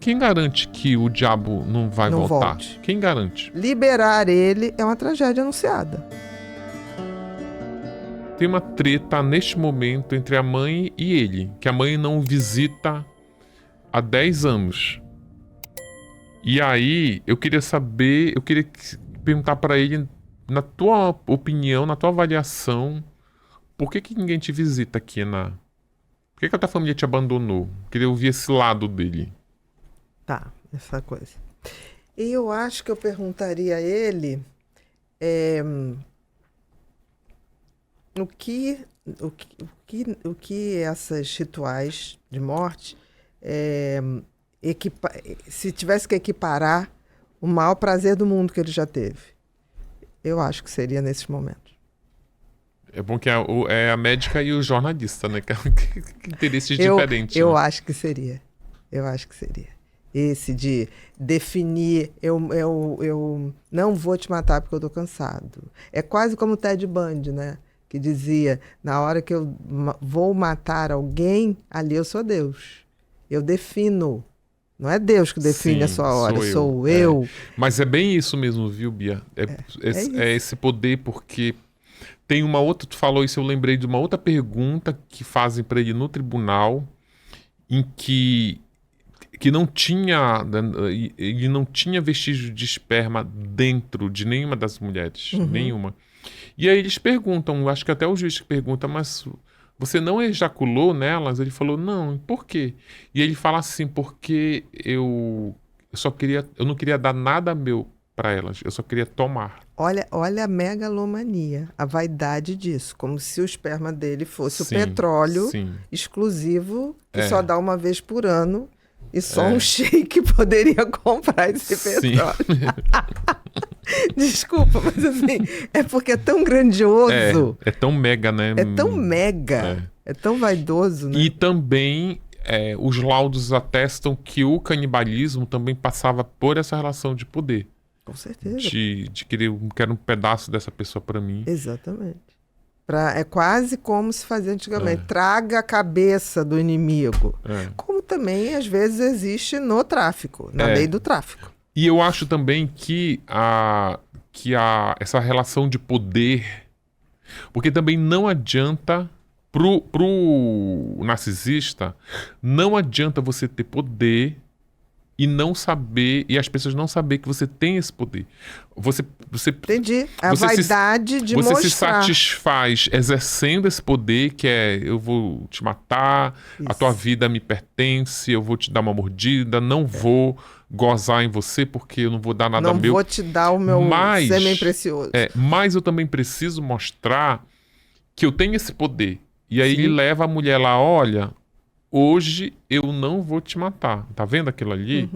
quem garante que o diabo não vai Não voltar? volte. Quem garante? Liberar ele é uma tragédia anunciada. Tem uma treta neste momento entre a mãe e ele, que a mãe não o visita há 10 anos. E aí, eu queria perguntar pra ele, na tua opinião, na tua avaliação, por que ninguém te visita aqui Por que a tua família te abandonou? Queria ouvir esse lado dele. Tá, essa coisa. E eu acho que eu perguntaria a ele o que essas rituais de morte, se tivesse que equiparar o maior prazer do mundo que ele já teve. Eu acho que seria nesses momentos. É bom que é a médica e o jornalista, né? Que interesses diferentes. Eu né? acho que seria. Eu acho que seria. Esse de definir, eu não vou te matar porque eu tô cansado. É quase como o Ted Bundy, né? Que dizia, na hora que eu vou matar alguém, ali eu sou Deus. Eu defino. Não é Deus que define a sua hora, sou eu. Mas é bem isso mesmo, viu, Bia? É esse poder, porque tem uma outra, tu falou isso, eu lembrei de uma outra pergunta que fazem para ele no tribunal, em que não tinha, ele não tinha vestígio de esperma dentro de nenhuma das mulheres, nenhuma. E aí eles perguntam, acho que até o juiz pergunta, mas você não ejaculou nelas? Ele falou, não, por quê? E ele fala assim, porque eu não queria dar nada meu para elas, eu só queria tomar. Olha a megalomania, a vaidade disso, como se o esperma dele fosse o petróleo exclusivo, que só dá uma vez por ano, e só um sheik poderia comprar esse petróleo. Desculpa, mas assim, é porque é tão grandioso. É tão mega, né? É tão mega, é tão vaidoso, né? E também os laudos atestam que o canibalismo também passava por essa relação de poder. Com certeza. De querer, quero um pedaço dessa pessoa para mim. Exatamente. É quase como se fazia antigamente. Traga a cabeça do inimigo. Como também, às vezes, existe no tráfico, na lei do tráfico. E eu acho também que essa relação de poder... Porque também não adianta... Pro narcisista, não adianta você ter poder e não saber, e as pessoas não saber que você tem esse poder. Entendi. A vaidade de mostrar. Você se satisfaz exercendo esse poder, que é, eu vou te matar, a tua vida me pertence, eu vou te dar uma mordida, não vou gozar em você porque eu não vou dar nada meu. Não vou te dar o meu sêmen precioso. Mas eu também preciso mostrar que eu tenho esse poder. E aí ele leva a mulher lá, olha... Hoje eu não vou te matar. Tá vendo aquilo ali?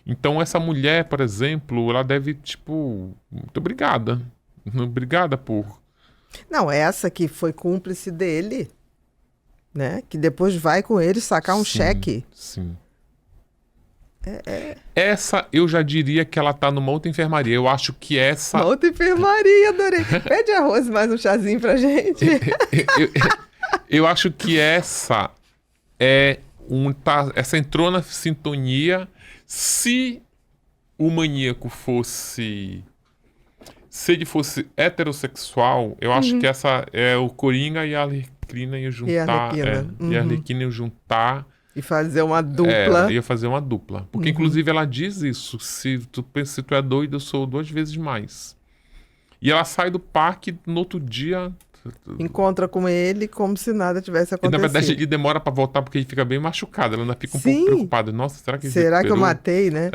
Então essa mulher, por exemplo, ela deve, tipo... Muito obrigada. Obrigada por... Não, essa que foi cúmplice dele, né? Que depois vai com ele sacar um cheque. Sim. Essa eu já diria que ela tá numa outra enfermaria. Eu acho que essa... Uma outra enfermaria, adorei. Pede arroz e mais um chazinho pra gente. eu acho que essa... essa entrou na sintonia. Se o maníaco fosse... Se ele fosse heterossexual, eu acho que essa é o Coringa e a Arlequina iam juntar. E a Arlequina iam juntar. E fazer uma dupla. Ia fazer uma dupla. Porque, inclusive, ela diz isso. Se tu é doido, eu sou 2 vezes mais. E ela sai do parque no outro dia... Encontra com ele como se nada tivesse acontecido. E, na verdade, ele demora pra voltar porque ele fica bem machucado. Ela ainda fica um pouco preocupada. Nossa, será que eu matei, né?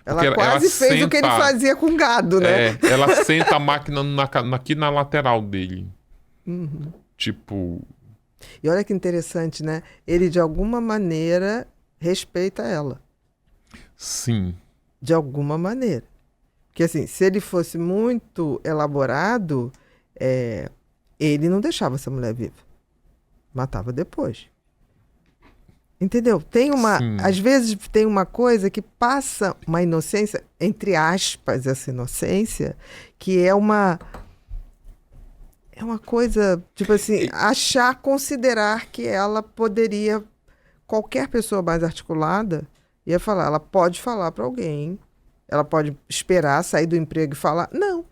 Ela quase fez o que ele fazia com gado, né? Ela senta a máquina aqui na lateral dele. Tipo... E olha que interessante, né? Ele, de alguma maneira, respeita ela. Sim. De alguma maneira. Porque, assim, se ele fosse muito elaborado... ele não deixava essa mulher viva. Matava depois. Entendeu? Às vezes tem uma coisa que passa uma inocência, entre aspas, essa inocência, que é uma coisa, tipo assim, considerar que ela poderia, qualquer pessoa mais articulada, ia falar, ela pode falar para alguém, ela pode esperar sair do emprego e falar. Não.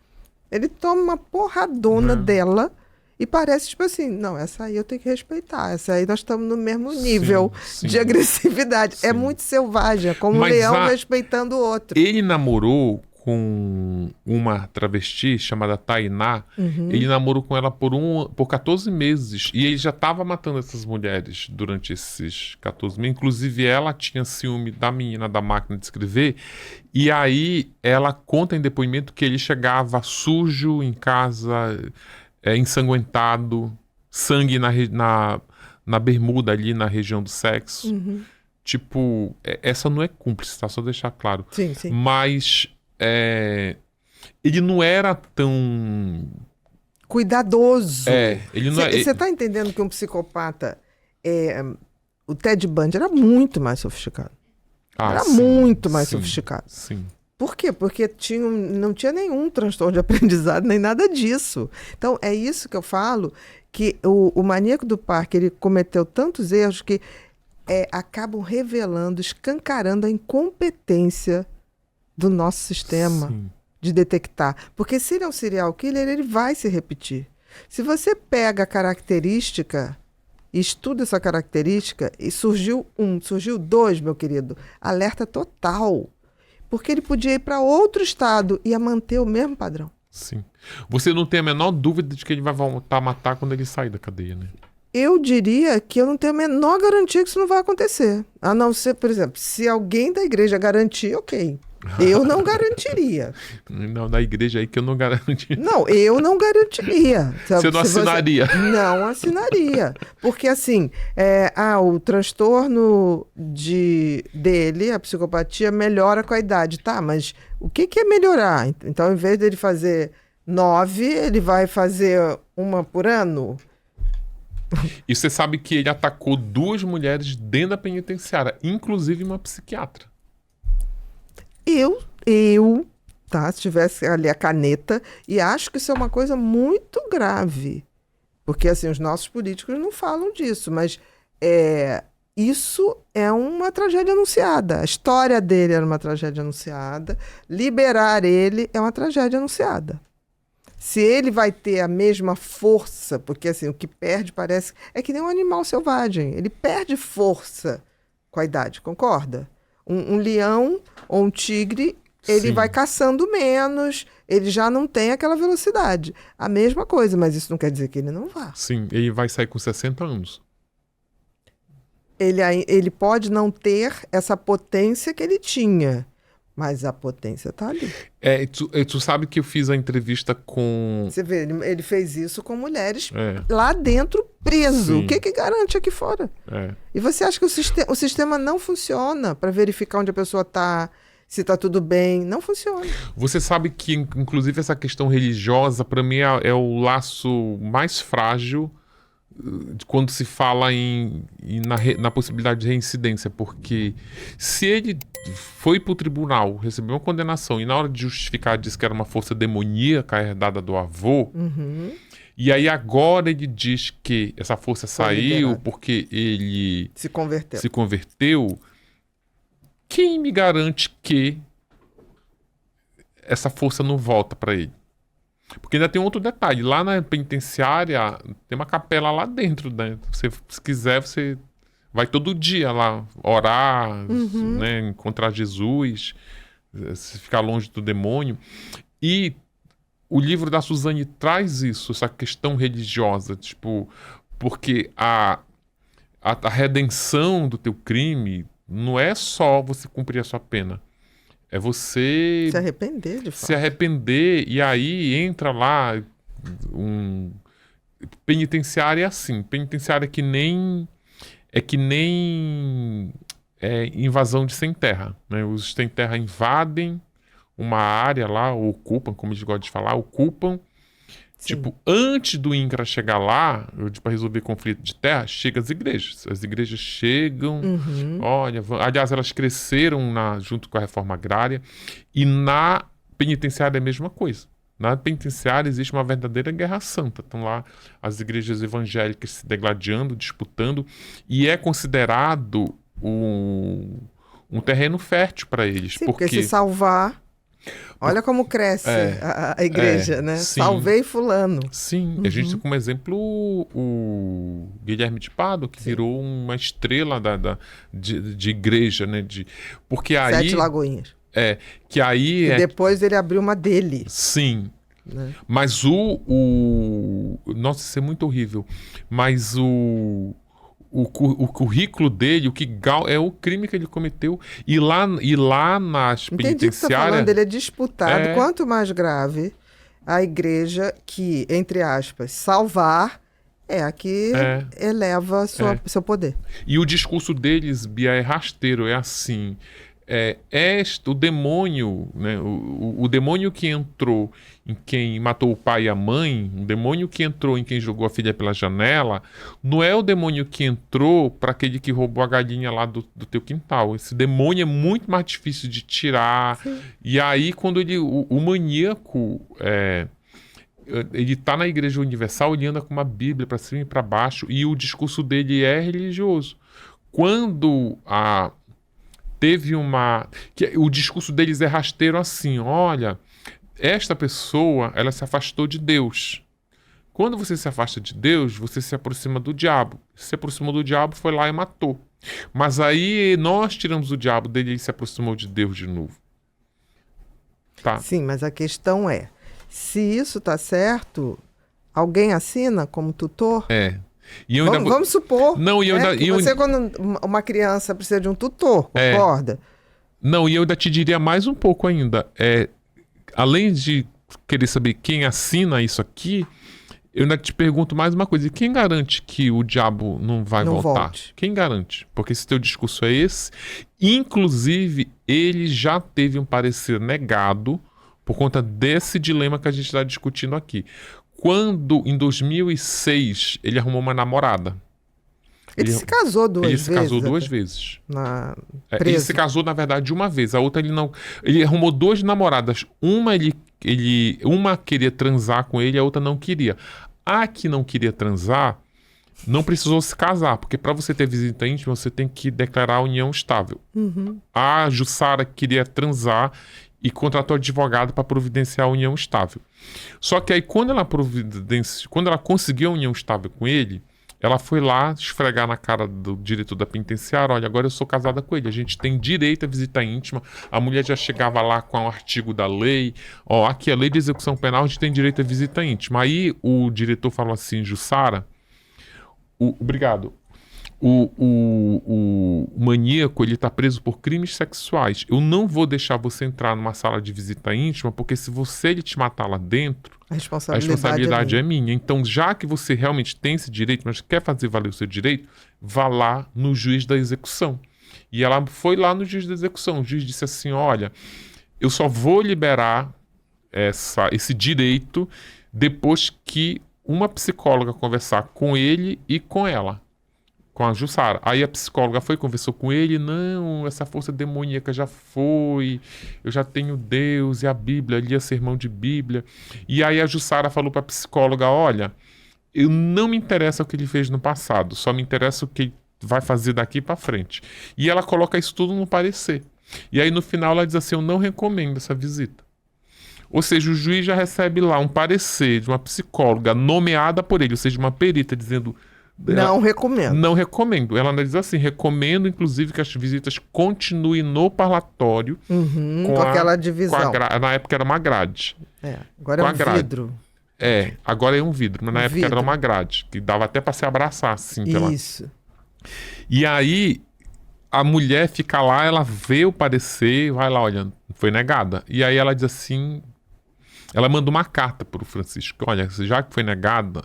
Ele toma uma porradona dela e parece tipo assim, não, essa aí eu tenho que respeitar, essa aí nós estamos no mesmo nível de agressividade. Sim. É muito selvagem, é como um leão respeitando o outro. Ele namorou com uma travesti chamada Tainá. Ele namorou com ela por 14 meses. E ele já estava matando essas mulheres durante esses 14 meses. Inclusive, ela tinha ciúme da menina da máquina de escrever. E aí, ela conta em depoimento que ele chegava sujo em casa, ensanguentado, sangue na bermuda ali, na região do sexo. Tipo, essa não é cúmplice, tá? Só deixar claro. Sim, sim. Mas... ele não era tão cuidadoso. Ele não Você tá entendendo que um psicopata o Ted Bundy era muito mais sofisticado. Era muito mais sofisticado. Sim. Por quê? Porque não tinha nenhum transtorno de aprendizado, nem nada disso. Então, é isso que eu falo, que o Maníaco do Parque, ele cometeu tantos erros que acabam revelando, escancarando a incompetência do nosso sistema de detectar. Porque se ele é um serial killer, ele vai se repetir. Se você pega a característica, estuda essa característica, e surgiu dois, meu querido, alerta total. Porque ele podia ir para outro estado e ia manter o mesmo padrão. Sim. Você não tem a menor dúvida de que ele vai voltar a matar quando ele sair da cadeia, né? Eu diria que eu não tenho a menor garantia que isso não vai acontecer. A não ser, por exemplo, se alguém da igreja garantir, ok. Eu não garantiria. Não, da igreja aí que eu não garantiria. Não, eu não garantiria. Sabe? Você não assinaria? Não assinaria. Porque assim, o transtorno dele, a psicopatia, melhora com a idade. Tá, mas o que é melhorar? Então, em vez dele fazer 9, ele vai fazer uma por ano? E você sabe que ele atacou 2 mulheres dentro da penitenciária, inclusive uma psiquiatra. Se tivesse ali a caneta, e acho que isso é uma coisa muito grave, porque assim, os nossos políticos não falam disso, mas isso é uma tragédia anunciada. A história dele era uma tragédia anunciada, liberar ele é uma tragédia anunciada. Se ele vai ter a mesma força, porque assim, o que perde parece... É que nem um animal selvagem, ele perde força com a idade, concorda? Um leão ou um tigre, ele vai caçando menos, ele já não tem aquela velocidade. A mesma coisa, mas isso não quer dizer que ele não vá. Sim, ele vai sair com 60 anos. Ele pode não ter essa potência que ele tinha, mas a potência tá ali. Tu sabe que eu fiz a entrevista com... Você vê, ele fez isso com mulheres lá dentro, preso. Sim. O que garante aqui fora? E você acha que o sistema não funciona para verificar onde a pessoa está, se está tudo bem? Não funciona. Você sabe que, inclusive, essa questão religiosa, para mim, é o laço mais frágil quando se fala na possibilidade de reincidência, porque se ele foi para o tribunal, recebeu uma condenação e na hora de justificar disse que era uma força demoníaca herdada do avô, e aí agora ele diz que essa força saiu porque ele se converteu, quem me garante que essa força não volta para ele? Porque ainda tem outro detalhe. Lá na penitenciária tem uma capela lá dentro, né? Se quiser, você vai todo dia lá orar, né? Encontrar Jesus, se ficar longe do demônio. E o livro da Suzane traz isso, essa questão religiosa, tipo, porque a redenção do teu crime não é só você cumprir a sua pena. É você... se arrepender, de fato. Se arrepender, e aí entra lá penitenciária é assim. Penitenciária é que nem invasão de sem terra, né? Os sem terra invadem uma área lá, ou ocupam, como eles gostam de falar, ocupam. Sim. Tipo, antes do INCRA chegar lá, para resolver conflito de terra, chega as igrejas. As igrejas chegam, olha, aliás, elas cresceram junto com a reforma agrária, e na penitenciária é a mesma coisa. Na penitenciária existe uma verdadeira guerra santa. Estão lá as igrejas evangélicas se degladiando, disputando, e é considerado um terreno fértil para eles. Sim, porque se salvar... Olha como cresce a igreja, né? Sim. Salvei fulano. Sim, a gente tem como exemplo o Guilherme de Pádua, que virou uma estrela de igreja, né? Porque aí... 7 Lagoinhas. Que aí... E depois ele abriu uma dele. Sim. Né? Mas nossa, isso é muito horrível. Mas o currículo dele, é o crime que ele cometeu. E lá nas penitenciárias... Entendi o que você está falando, ele é disputado. Quanto mais grave, a igreja que, entre aspas, salvar é a que eleva seu poder. E o discurso deles, Bia, é rasteiro, é assim... o demônio, né? O demônio que entrou em quem matou o pai e a mãe, o demônio que entrou em quem jogou a filha pela janela, não é o demônio que entrou para aquele que roubou a galinha lá do teu quintal. Esse demônio é muito mais difícil de tirar. Sim. E aí, quando o maníaco... ele está na Igreja Universal, ele anda com uma Bíblia para cima e para baixo, e o discurso dele é religioso. Quando o discurso deles é rasteiro assim, olha, esta pessoa, ela se afastou de Deus. Quando você se afasta de Deus, você se aproxima do diabo. Se aproximou do diabo, foi lá e matou. Mas aí nós tiramos o diabo dele e ele se aproximou de Deus de novo. Tá? Sim, mas a questão é, se isso tá certo, alguém assina como tutor? E vamos supor você quando uma criança precisa de um tutor, concorda? Não, e eu ainda te diria mais um pouco ainda. Além de querer saber quem assina isso aqui, eu ainda te pergunto mais uma coisa. E quem garante que o diabo não vai voltar? Volte. Quem garante? Porque se teu discurso é esse, inclusive ele já teve um parecer negado por conta desse dilema que a gente está discutindo aqui. Quando, em 2006, ele arrumou uma namorada. Ele se casou duas vezes. Ele se casou 2 vezes. Ele se casou, na verdade, uma vez. A outra ele não... Ele arrumou 2 namoradas. Uma queria transar com ele, a outra não queria. A que não queria transar não precisou se casar, porque para você ter visita íntima, você tem que declarar a união estável. Uhum. A Jussara queria transar e contratou advogado para providenciar a união estável. Só que aí, quando ela conseguiu a união estável com ele, ela foi lá esfregar na cara do diretor da penitenciária, olha, agora eu sou casada com ele, a gente tem direito à visita íntima. A mulher já chegava lá com o artigo da lei, aqui a lei de execução penal, a gente tem direito à visita íntima. Aí o diretor falou assim, Jussara, obrigado, o maníaco, ele está preso por crimes sexuais. Eu não vou deixar você entrar numa sala de visita íntima, porque se ele te matar lá dentro, a responsabilidade é minha. Então, já que você realmente tem esse direito, mas quer fazer valer o seu direito, vá lá no juiz da execução. E ela foi lá no juiz da execução. O juiz disse assim, olha, eu só vou liberar esse direito depois que uma psicóloga conversar com ele e com ela, com a Jussara. Aí a psicóloga conversou com ele, não, essa força demoníaca já foi, eu já tenho Deus e a Bíblia, lia sermão de Bíblia. E aí a Jussara falou para a psicóloga, olha, eu não me interessa o que ele fez no passado, só me interessa o que ele vai fazer daqui para frente. E ela coloca isso tudo no parecer. E aí no final ela diz assim, eu não recomendo essa visita. Ou seja, o juiz já recebe lá um parecer de uma psicóloga nomeada por ele, ou seja, uma perita dizendo... Não recomendo. Não recomendo. Ela diz assim, recomendo inclusive que as visitas continuem no parlatório. Com aquela divisão. Na época era uma grade. Agora é um vidro. Agora é um vidro, mas na época era uma grade, que dava até para se abraçar assim. Isso. E aí a mulher fica lá, ela vê o parecer, vai lá, olha, foi negada. E aí ela diz assim, ela manda uma carta para o Francisco, olha, já que foi negada,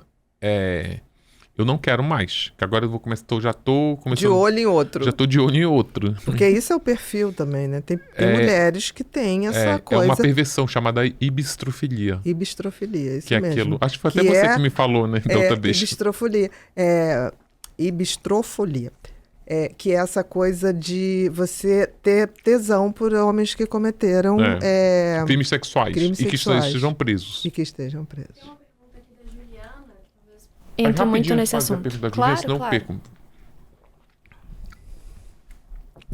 eu não quero mais, que agora eu vou começar, já tô começando... De olho em outro. Já tô de olho em outro. Porque isso é o perfil também, né? Tem mulheres que têm essa coisa... É uma perversão chamada ibistrofilia. Ibistrofilia, isso que mesmo. Aquilo. Acho que foi até você que me falou, né? Da outra vez. Ibistrofolia. Que é essa coisa de você ter tesão por homens que cometeram... crimes sexuais. E que estejam presos. Entro muito nesse assunto. Claro, senão eu perco.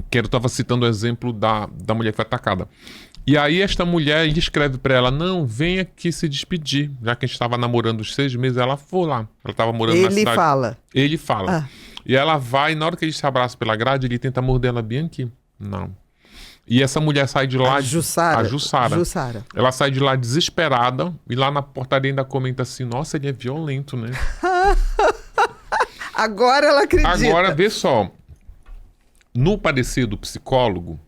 que eu estava citando o exemplo da mulher que foi atacada. E aí esta mulher, ele escreve para ela, não, vem aqui se despedir. Já que a gente estava namorando os 6 meses, ela foi lá. Ela estava morando na cidade. Ele fala. E ela vai, na hora que ele se abraça pela grade, ele tenta morder ela bem aqui. Não. E essa mulher sai de lá... A Jussara. Ela sai de lá desesperada, e lá na portaria ainda comenta assim, nossa, ele é violento, né? Agora ela acredita. Agora, vê só. No parecer do psicólogo,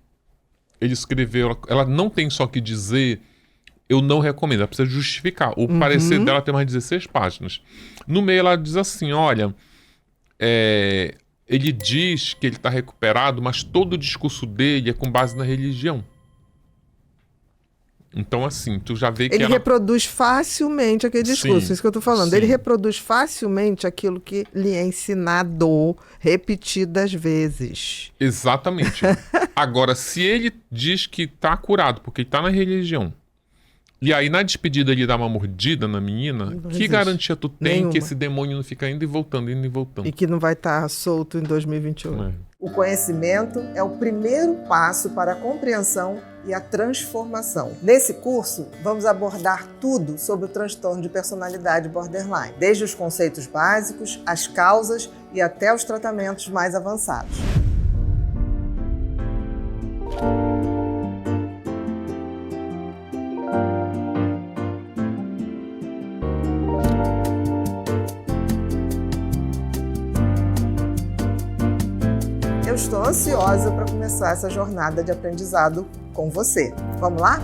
ele escreveu... Ela não tem só que dizer, eu não recomendo. Ela precisa justificar. O parecer dela tem mais de 16 páginas. No meio ela diz assim, olha... ele diz que ele está recuperado, mas todo o discurso dele é com base na religião. Então, assim, tu já vê que ele reproduz facilmente aquele discurso, sim, isso que eu tô falando. Sim. Ele reproduz facilmente aquilo que lhe é ensinado repetidas vezes. Exatamente. Agora, se ele diz que tá curado, porque ele tá na religião, e aí na despedida ele dá uma mordida na menina, que garantia tu tem que esse demônio não fica indo e voltando, indo e voltando? E que não vai estar solto em 2021. O conhecimento é o primeiro passo para a compreensão e a transformação. Nesse curso, vamos abordar tudo sobre o transtorno de personalidade borderline, desde os conceitos básicos, as causas e até os tratamentos mais avançados. Eu estou ansiosa para começar essa jornada de aprendizado com você. Vamos lá?